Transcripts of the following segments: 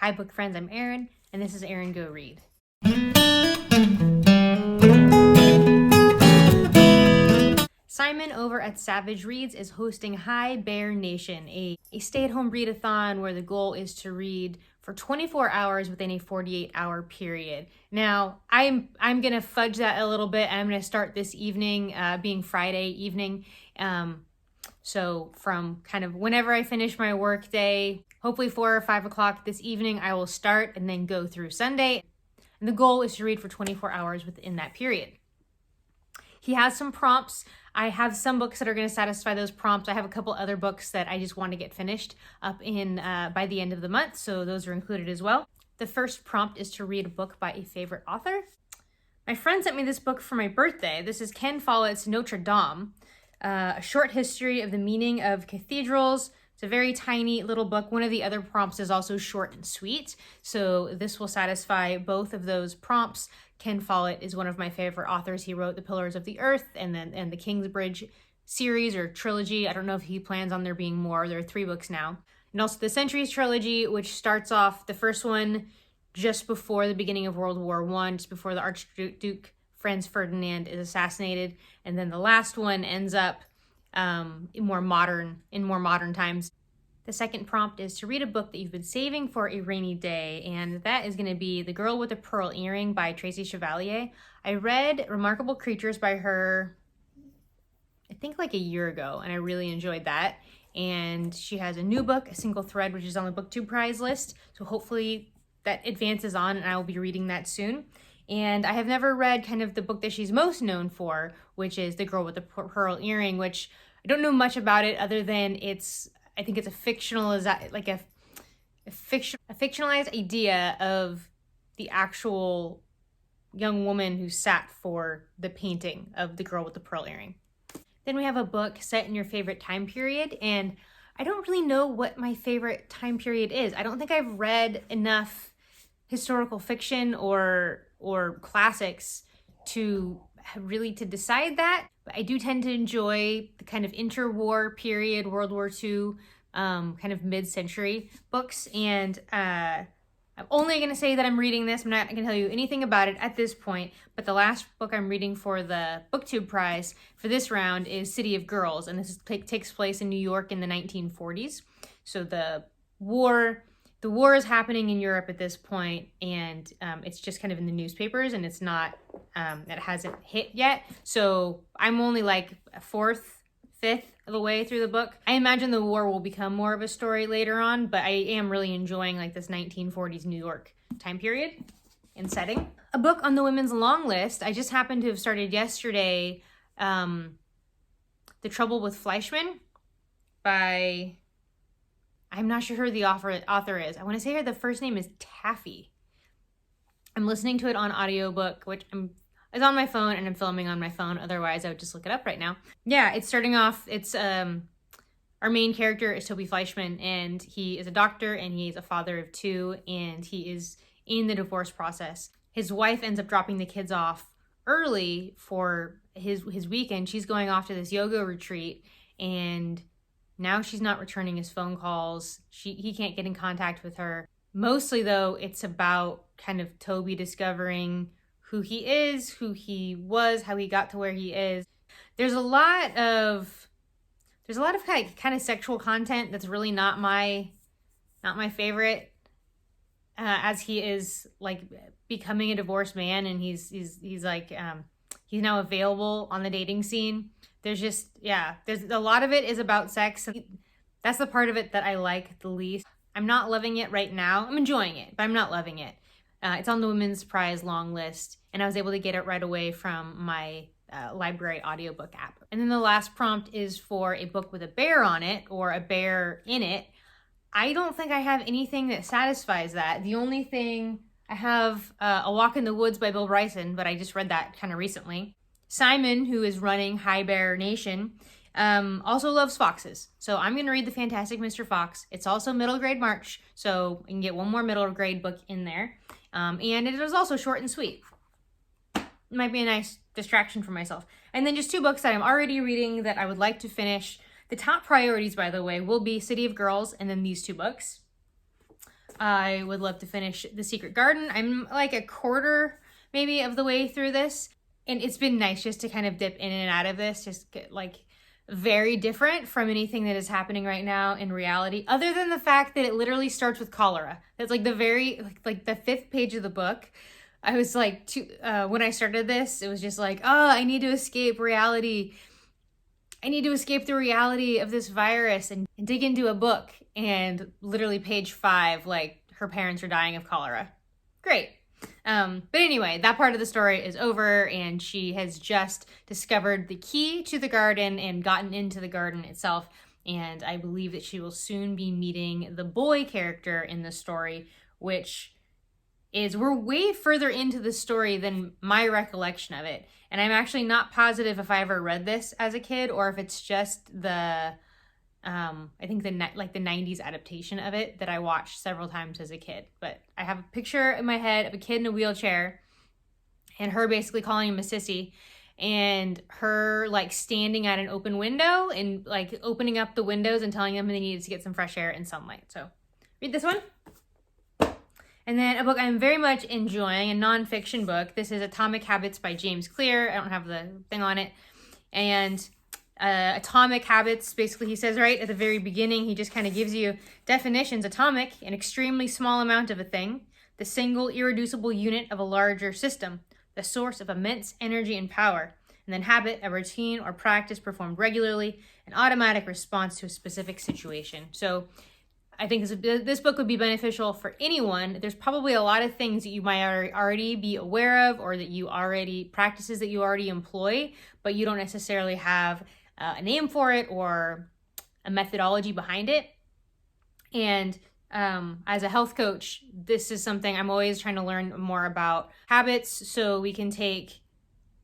Hi book friends, I'm Erin, and this is Erin Go Read. Simon over at Savidge Reads is hosting Hibearnation, a stay-at-home readathon where the goal is to read for 24 hours within a 48-hour period. Now, I'm gonna fudge that a little bit. I'm gonna start this evening, being Friday evening. So from kind of whenever I finish my work day, hopefully 4 or 5 o'clock this evening, I will start and then go through Sunday. And the goal is to read for 24 hours within that period. He has some prompts. I have some books that are going to satisfy those prompts. I have a couple other books that I just want to get finished up in by the end of the month, so those are included as well. The first prompt is to read a book by a favorite author. My friend sent me this book for my birthday. This is Ken Follett's Notre Dame, a short history of the meaning of cathedrals. It's a very tiny little book. One of the other prompts is also short and sweet, so this will satisfy both of those prompts. Ken Follett is one of my favorite authors. He wrote The Pillars of the Earth and the Kingsbridge series or trilogy. I don't know if he plans on there being more. There are 3 books now. And also the Centuries trilogy, which starts off the first one just before the beginning of World War I, just before the Archduke Franz Ferdinand is assassinated. And then the last one ends up in more modern times. The second prompt is to read a book that you've been saving for a rainy day, and that is going to be The Girl with the Pearl Earring by Tracy Chevalier. I read Remarkable Creatures by her, I think like a year ago, and I really enjoyed that. And she has a new book, A Single Thread, which is on the BookTube prize list, so hopefully that advances on and I will be reading that soon. And I have never read kind of the book that she's most known for, which is The Girl with the Pearl Earring, which I don't know much about it other than I think it's a fictionalized idea of the actual young woman who sat for the painting of the girl with the pearl earring. Then we have a book set in your favorite time period, and I don't really know what my favorite time period is. I don't think I've read enough historical fiction or classics to decide that. But I do tend to enjoy the kind of interwar period, World War II, kind of mid-century books. And I'm only going to say that I'm reading this. I'm not going to tell you anything about it at this point. But the last book I'm reading for the BookTube prize for this round is City of Girls. And this takes place in New York in the 1940s. So the war is happening in Europe at this point, and it's just kind of in the newspapers, and it's not, it hasn't hit yet. So I'm only like a 4th, 5th of the way through the book. I imagine the war will become more of a story later on, but I am really enjoying like this 1940s New York time period and setting. A book on the women's long list, I just happened to have started yesterday, The Trouble with Fleischman by... I'm not sure who the author is. I want to say the first name is Taffy. I'm listening to it on audiobook, which it's on my phone and I'm filming on my phone. Otherwise, I would just look it up right now. Yeah, it's starting off. It's our main character is Toby Fleischman, and he is a doctor and he's a father of 2, and he is in the divorce process. His wife ends up dropping the kids off early for his weekend. She's going off to this yoga retreat, and now she's not returning his phone calls. He can't get in contact with her. Mostly, though, it's about kind of Toby discovering who he is, who he was, how he got to where he is. There's a lot of kind of sexual content that's really not my favorite. As he is like becoming a divorced man, and he's now available on the dating scene. There's a lot of it is about sex. That's the part of it that I like the least. I'm not loving it right now. I'm enjoying it, but I'm not loving it. It's on the Women's Prize long list, and I was able to get it right away from my library audiobook app. And then the last prompt is for a book with a bear on it or a bear in it. I don't think I have anything that satisfies that. The only thing I have, A Walk in the Woods by Bill Bryson, but I just read that kind of recently. Simon, who is running Hibearnation, also loves foxes. So I'm going to read The Fantastic Mr. Fox. It's also middle grade March, so I can get one more middle grade book in there. And it is also short and sweet. It might be a nice distraction for myself. And then just 2 books that I'm already reading that I would like to finish. The top priorities, by the way, will be City of Girls and then these 2 books. I would love to finish The Secret Garden. I'm like a quarter maybe of the way through this, and it's been nice just to kind of dip in and out of this, just get like very different from anything that is happening right now in reality, other than the fact that it literally starts with cholera. That's like the very, like the 5th page of the book. I was like, when I started this, it was just like, oh, I need to escape reality. I need to escape the reality of this virus and dig into a book. And literally page 5, like her parents are dying of cholera. Great. But anyway, that part of the story is over, and she has just discovered the key to the garden and gotten into the garden itself. And I believe that she will soon be meeting the boy character in the story, which is, we're way further into the story than my recollection of it. And I'm actually not positive if I ever read this as a kid or if it's just the, I think the 90s adaptation of it that I watched several times as a kid. But I have a picture in my head of a kid in a wheelchair and her basically calling him a sissy, and her like standing at an open window and like opening up the windows and telling them they needed to get some fresh air and sunlight. So read this one. And then a book I'm very much enjoying, a nonfiction book. This is Atomic Habits by James Clear. I don't have the thing on it. And Atomic Habits, basically he says right at the very beginning, he just kind of gives you definitions. Atomic, an extremely small amount of a thing, the single irreducible unit of a larger system, the source of immense energy and power. And then habit, a routine or practice performed regularly, an automatic response to a specific situation. So I think this book would be beneficial for anyone. There's probably a lot of things that you might already be aware of, or that you already, practices that you already employ, but you don't necessarily have a name for it or a methodology behind it. And as a health coach, this is something I'm always trying to learn more about habits, so we can take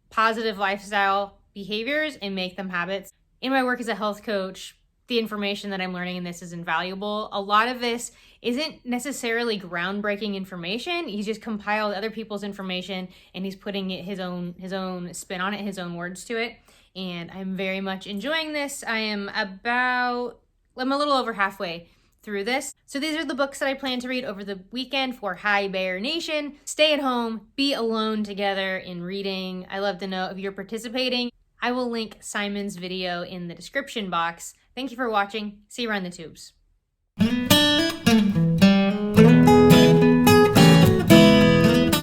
positive lifestyle behaviors and make them habits. In my work as a health coach, the information that I'm learning in this is invaluable. A lot of this isn't necessarily groundbreaking information. He's just compiled other people's information and he's putting his own spin on it, his own words to it. And I'm very much enjoying this. I'm a little over halfway through this. So these are the books that I plan to read over the weekend for Hibearnation. Stay at home, be alone together in reading. I love to know if you're participating. I will link Simon's video in the description box. Thank you for watching. See you around the tubes.